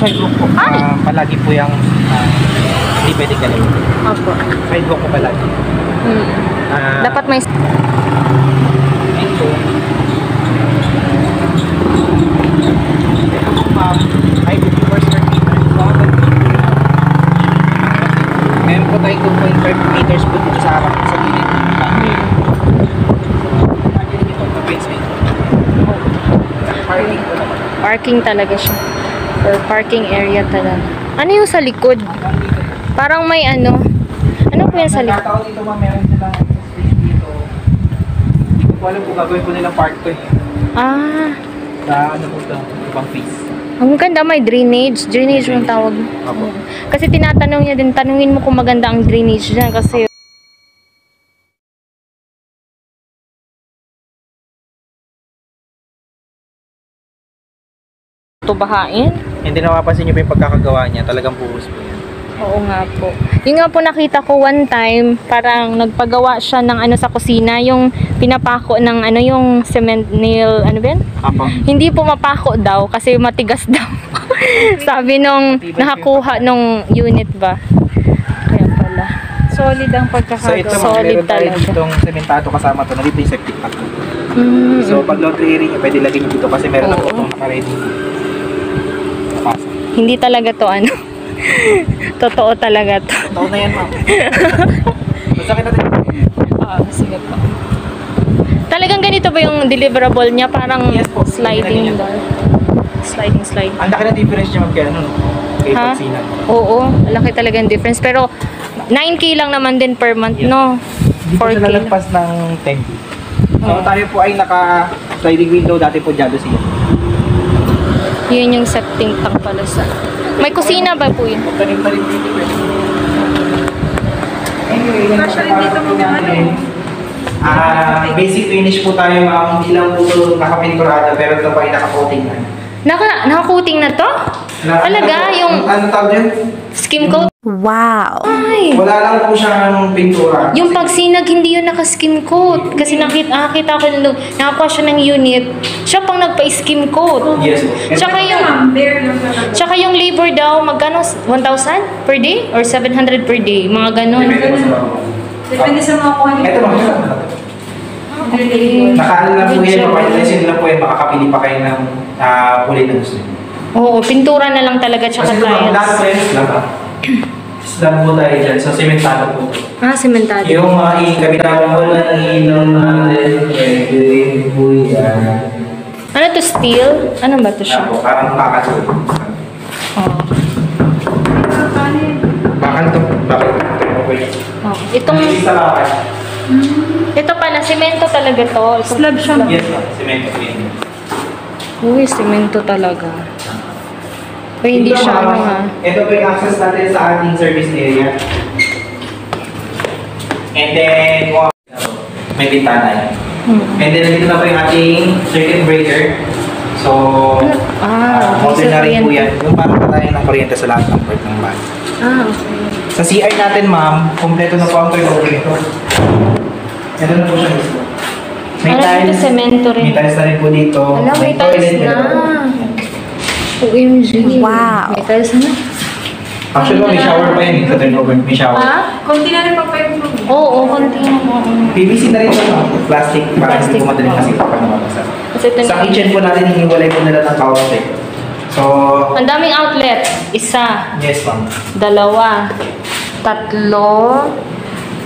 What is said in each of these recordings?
Sidewalk po. Ay! Palagi po yung hindi pwedeng galing. Opo. Sidewalk po palagi. Dapat may... Ito. Ma'am, ay viewers per meter. Meron po tayong 2.5 meters po dito sa harap sa gilid. Parking po naman. Parking talaga siya. Or parking area talaga. Ano yung sa likod? Parang may ano. Ano po yung sa likod? Nagkataon dito ma'am, meron silang space dito. Hindi ko alam kung gagawin po nilang park to eh. Ah. Sa ano po ito, ibang face. Ang ganda, may drainage. Drainage yung tawag. Apo. Kasi tinatanong niya din, tanungin mo kung maganda ang drainage dyan. Kasi tubahain. Hindi napapansin niyo pa yung pagkakagawa niya, talagang buhos po yan. Oo nga po. Yung nga po nakita ko one time, parang nagpagawa siya ng ano sa kusina, yung pinapako ng ano yung cement nail, ano ba yan? Apo. Hindi po mapako daw kasi matigas daw. Sabi nung nakakuha nung unit ba. Kaya pala. Solid ang So pagkakagawa. ito ma'am, Solid meron tayo talaga. ditong sementado kasama to, nandito yung septic tank. Mm. So pag laundry area niyo, pwede lagyan niyo dito kasi meron na po Oo. itong naka-ready. Napasa. Hindi talaga to ano. Totoo talaga to. Taon na yan ma'am. Masakit natin. Sige po. Talagang ganito ba yung deliverable niya? Parang Yes po. sliding door. Sliding. Ang laki na difference niya ma'am kaya ano, kay Ha? Pagsina. Oo, laki talaga yung difference. Pero 9K lang naman din per month, Yeah. no? Hindi po 4K siya lang. lalagpas ng 10K. So Oo. tayo po ay naka-sliding window, dati po dyan siya. Yun yung septic tank pala sa... May kusina ba po yun? Tanim-tanim dito pwede. Anyway, yung dito po natin. Basic finish po tayo ma'am, hindi lang po ito nakapinturado pero ito po ay nakapoting na. Naka-coating na to? Talaga, yung Ano tawag yun? skim coat? Wow! Ay! Wala lang po siyang pintura. Yung pagsinag, hindi yun naka-skim coat. Kasi nakita ko nung nakakuha siya ng unit, siya pang nagpa-skim coat. Yes po. Tsaka yung labor daw, magkano? 1,000 per day? Or 700 per day? Mga ganon. Depende po sa mga. Depende sa mga kuha Ito ma'am, ito. Okay. Nakaano lang po yan, papayalasin lang po yan, makakapili pa kayo ng kulay na gusto niyo. Oo, pintura na lang talaga tsaka Kasi ma'am, lahat po tiles. yan, slab ah. Slab po tayo dyan, so sementado po ito. Sementado. Yung mga ikabitawan mo na ilaw natin, pwede rin po yan. Ano to, steel? Ano ba to siya? Yan po, parang bakal po. Oh. Bakal to, bakal. Oh. Itong, Sa bakal. ito pala, semento talaga to. Slab siya. Yes ma'am, semento po yan. Uy, semento talaga. Uy, hindi Ito, siya ma'am, ano ha. Ito po yung access natin sa ating service area. And then, may bintana yan. And then, dito na po yung ating circuit breaker. So, modern na rin po yan. Yung parang patayin ng kuryente sa lahat ng part ng bahay. Okay. Sa CR natin, ma'am, kompleto na po ang turnover nito. Ito na po siya mismo. Ano dito, semento rin? May tiles na rin po dito. Alam, may tiles na. OMG. Wow. May tiles na. Actually, may shower pa yan sa turnover. May shower. Kunti na rin pag-5 Oo, konti na po. PVC na rin po, ma'am. Plastic, para hindi Plastic po madaling po. kasi kapag namabasa. Kasi ito Sa kitchen po natin, hiniwalay po nila ng counter. So, ang daming outlet. Isa, yes, ma'am. dalawa, tatlo,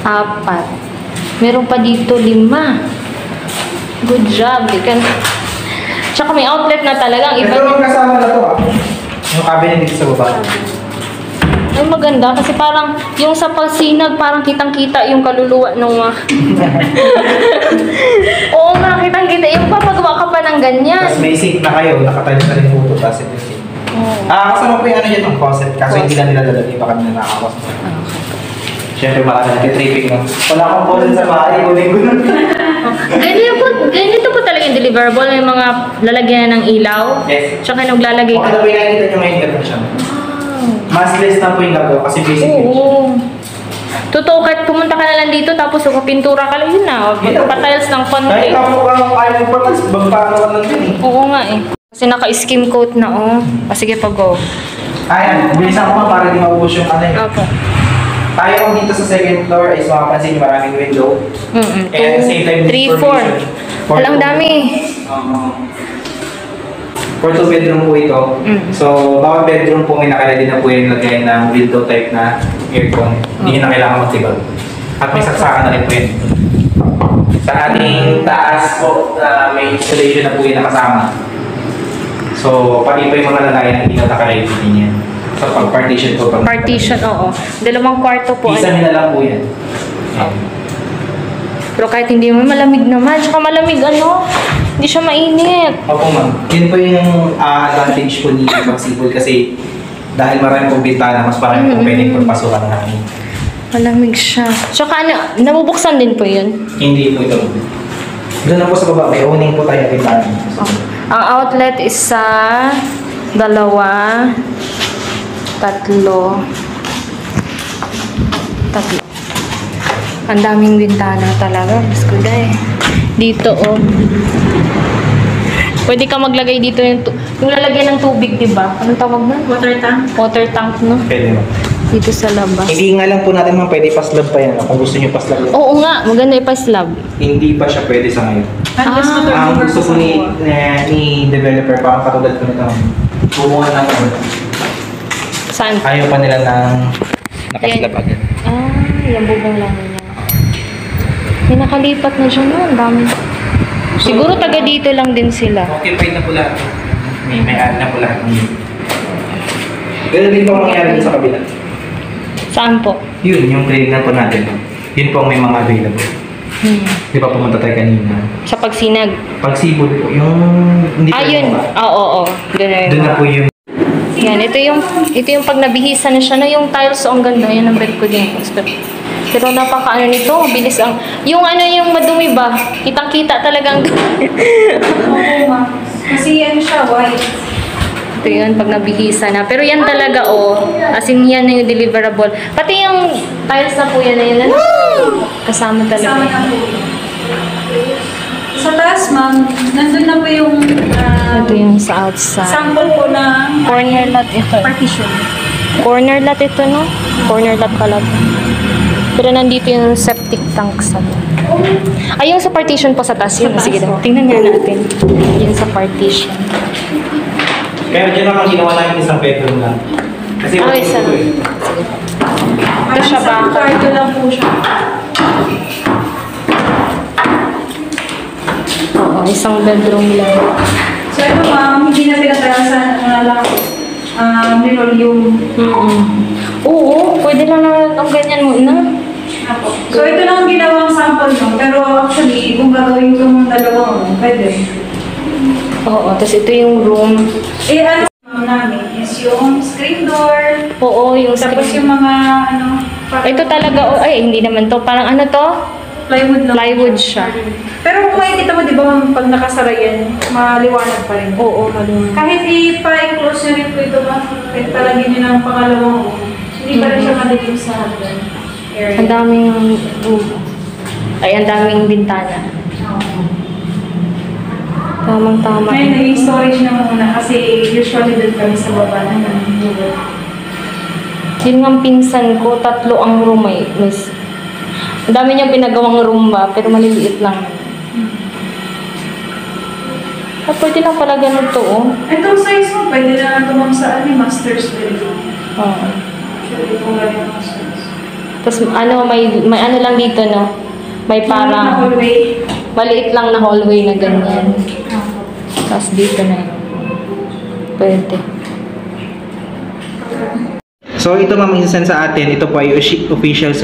apat. Meron pa dito 5. Good job. Tsaka may outlet na talagang Ito iba. yung kasama na to, yung cabinet dito sa baba. Ay, maganda kasi parang yung sa pagsinag, parang kitang-kita yung kaluluwa nung Oo nga, kitang-kita. Yung papagawa ka pa ng ganyan. Tapos may sink na kayo, nakatalis na rin po ito, tapos ito yung sink. Kasama po yung ano dyan, ang faucet, kaso hindi lang nila lalagay, baka nila nakakawas. Siyempre, marami nag-tripping lang. Wala akong faucet sa bahay, kunin ko nun. Ganito po talaga yung deliverable. May mga lalagyan ng ilaw. Yes. Tsaka naglalagay Okay na po yung nakikita nyo ngayon, ganun siya. Mas less na po yung gagawa kasi basic yun siya. Oo. Totoo, kahit pumunta ka na lang dito tapos pintura ka lang yun na. Yun na po. Pa-tiles ng konti. Kahit ako ayaw mo pa, mas bagparo ka lang din eh. Oo nga eh. Kasi naka-skim coat na, oh. Ah, sige pa, go. Ayan, bilisan ko para di maubos yung ano. Opo. Tayo kung dito sa second floor is makapansin yung maraming window. And at the same time, 3, 4. Walang dami. For 2 bedroom po ito. So, bawat bedroom po may nakalagay na po yung lagay ng window type na aircon. Hindi nyo na kailangan magtibag. At may saksakan na rin po yun. Sa ating taas po, may installation na po yung nakasama. So, pati po yung mga lagayan na hindi na nakalagay din yan. So, pag-partition po. Partition, oo. 2 kwarto po. Isa nila lang po yan. Pero kahit hindi mo malamig naman. Tsaka malamig, ano? Hindi siya mainit. Opo ma'am. Yun po yung advantage po ni Pagsibol kasi dahil marami pong bintana, mas marami pong pwedeng pagpasukan namin. Malamig siya. Tsaka ano, nabubuksan din po yun. Hindi po ito. Doon na po sa baba, may owning po tayo bintana. Ang outlet is sa 2, 3. Ang daming bintana talaga. Mas good eh. Dito, oh. Pwede ka maglagay dito yung lalagyan ng tubig, di ba? Anong tawag na? Water tank. Water tank, no? Pwede mo. Dito sa labas. Hindi nga lang po natin ma'am, pwede paslab pa yan. Kung gusto nyo paslab yan. Oo nga, maganda ipa-slab. Hindi pa siya pwede sa ngayon. Ah. Ang gusto po ni developer, parang katulad ko nito. Bumuha na po. Saan? Ayaw pa nila ng nakaslab agad. Ah, yung bubong lang niya. May nakalipat na siya, no? Ang dami. Siguro taga dito lang din sila. Occupied na po lahat. May ad na po lahat. Pero din po mangyayari sa kabila. Saan po? Yun, yung training na po natin. Yun po ang may mga available. Di ba pumunta tayo kanina? Sa pagsinag. Pagsibol po, yung hindi Ah, pa yun. yung baba. Oo. Doon na po yung Yan, ito yung pag nabihisa na siya, no, yung tiles, so ang ganda, yan ang bed ko din. Pero napaka-ano nito, bilis ang, yung madumi ba, kitang-kita talagang Oo, ma'am. Kasi yan siya, white. ito yun, pag nabihisa na. Pero yan talaga, oh, as in yan na yung deliverable. Pati yung tiles na po yan na yun, ano? Kasama Kasama talaga. na po. Sa taas, ma'am, nandun na po yung Ito yung sa outside. sample po na Corner lot ito. partition. Corner lot ito, no? Corner lot pala. Pero nandito yung septic tank sa ay, yung sa partition po sa taas yun. Sige daw. Tingnan nga natin. Yung sa partition. pero dyan naman ginawa namin isang bedroom lang. Kasi Ah, wala isa. po eh. Ito siya ba? Sa kwarto lang po siya. Oo, isang bedroom lang. So ito, ma'am, hindi na pinatalasan na lang linoleum. Oo, pwede lang na ang ganyan muna. So ito lang ang ginawang sample mo. Pero actually, kung gagawin itong dalawang, pwede. Oo, tapos ito yung room. Eh, ano namin is yung screen door. Oo, yung Tapos screen. yung mga, ano, Ito talaga, oh, ay, hindi naman to. Parang ano to? plywood lang. Plywood siya. Pero kung makikita mo, di ba, pag nakasara yan, maliwanag pa rin. Oo, maliwanag. Kahit ipa-close nyo rin po ito, kahit palagyan nyo ng pangalawang room, hindi pa rin siya madilim sa hagdan area. Ang daming room. Ay, ang daming bintana. Tamang-tama. Ngayon, naging storage na muna kasi usually doon kami sa baba na nangyayari. Yun nga ang pinsan ko, 3 ang room ay. Ang dami niyang pinagawang room ba, pero maliliit lang. Ah, pwede lang pala ganito, oh. Itong size mo, pwede na tumang sa master's bedroom. Oo. Actually, kung galing master's. Tapos ano, may ano lang dito, no? May Na parang hallway. maliit lang na hallway na ganyan. Tapos dito na yun. Pwede. So ito ma'am, minsan sa atin, ito po ay official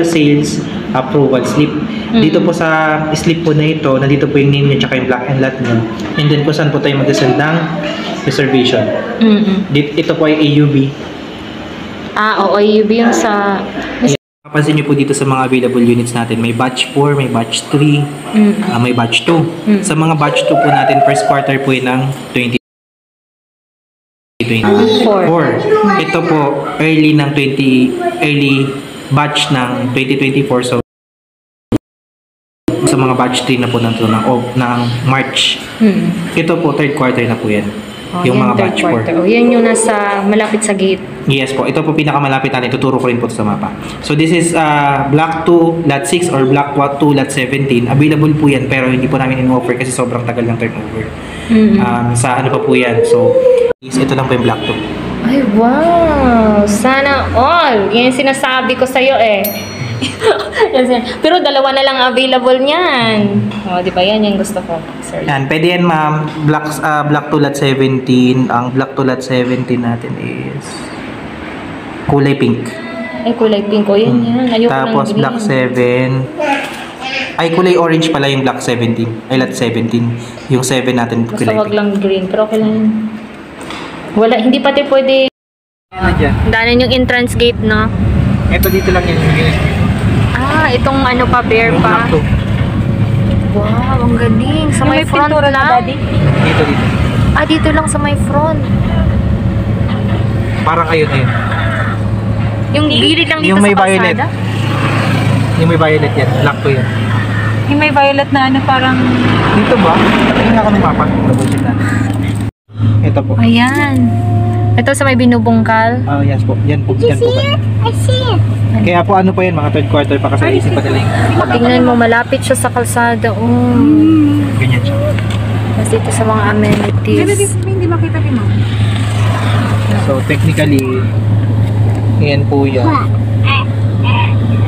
sales approval slip. Dito po sa slip po na ito, nandito po yung name niya tsaka yung black and lot niya. And then po saan po tayo mag-send ng reservation. Ito po ay AUB. Ah, oo, UB yung sa... Mapapansin niyo po dito sa mga available units natin, may batch 4, may batch 3, may batch 2. Sa mga batch 2 po natin, first quarter po yun ng 2024. Ito po, early batch ng 2024. So, sa sa mga batch 3 na po ng March. Ito po, third quarter na po yan. Oh, yung yan, mga third batch 4. quarter. Oh, yan yung nasa malapit sa gate. Yes po, ito po pinakamalapit natin. Tuturo ko rin po ito sa mapa. So this is Block 2, Lot 6 or Block 2, Lot 17. Available po yan pero hindi po namin in-offer kasi sobrang tagal ng turnover. Sa ano pa po yan. So, ito lang po yung Block 2. Ay, wow! Sana all! Yan yung sinasabi ko sa'yo eh. Pero dalawa na lang available niyan. O, di ba yan yung gusto ko? Sorry. Yan, pwede yan ma'am. Block 2, Lot 17. Ang Block 2, Lot 17 natin is kulay pink. Ay, kulay pink. O, yan yan. Ayoko Tapos ng green. Block 7. Ay, kulay orange pala yung Block 17. Ay, Lot 17. Yung 7 natin Basta kulay wag pink. lang green. Pero okay lang yun. Wala, hindi pati pwede. Ano dyan? Daanan yung entrance gate, no? Ito dito lang yan. Ah, itong ano pa, bear Yung pa. Block 2. Wow, ang galing. Sa may front lang. Dito. Ah, dito lang sa may front. Parang ayun. Yung gilid lang dito Yung may sa violet. kalsada. Yung may violet yan. Block 2 yan. Yung may violet na ano, parang... Dito ba? Tingnan nga ako ng mapa. Double check natin. Ito po. Ayan. Ito sa may binubungkal. Yes po. Yan po. Yan po. I see it. Kaya po ano po yan, mga third quarter pa kasi isip pa nila yung Tingnan mo, malapit siya sa kalsada. Oh. ganyan siya. Tapos dito sa mga amenities. Hindi makita ni Ma'am. So technically, yan po yan.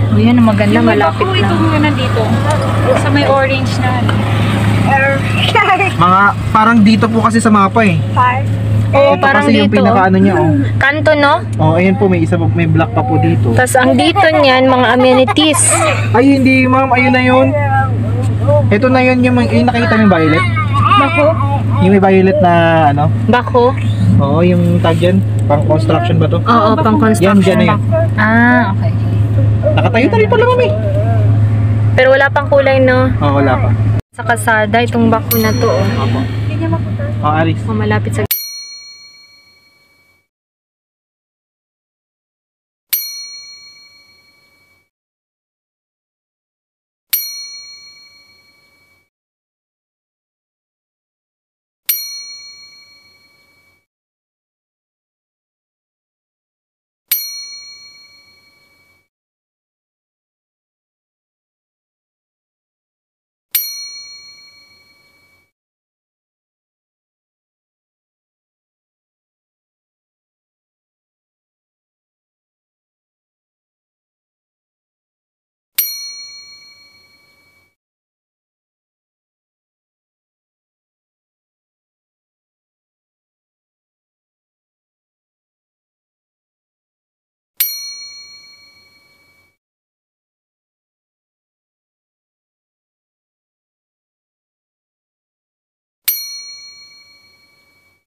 Oh, yan, maganda, malapit Ito lang. muna nandito. Sa may orange na ano. Mga parang dito po kasi sa mapa eh. Oo, Ito parang kasi yung dito. pinaka ano niya oh. Kanto, no? Oh, ayan po may isa may block pa po dito. Tapos ang dito niyan, mga amenities. Ay hindi ma'am, ayun na yun. Ito na yun yung nakita mo yung violet. Bako? Yung may violet na ano. Bako? Oo, yung tag dyan. Pang construction ba to? Oo, pang Yan, construction. dyan na yun. Ah, okay. Nakatayo na rin pala ma'am eh. Pero wala pang kulay, no? Oo, wala pa. Sa kalsada, itong bako na to, oh. Opo. Oh, Aris. Oh, malapit sa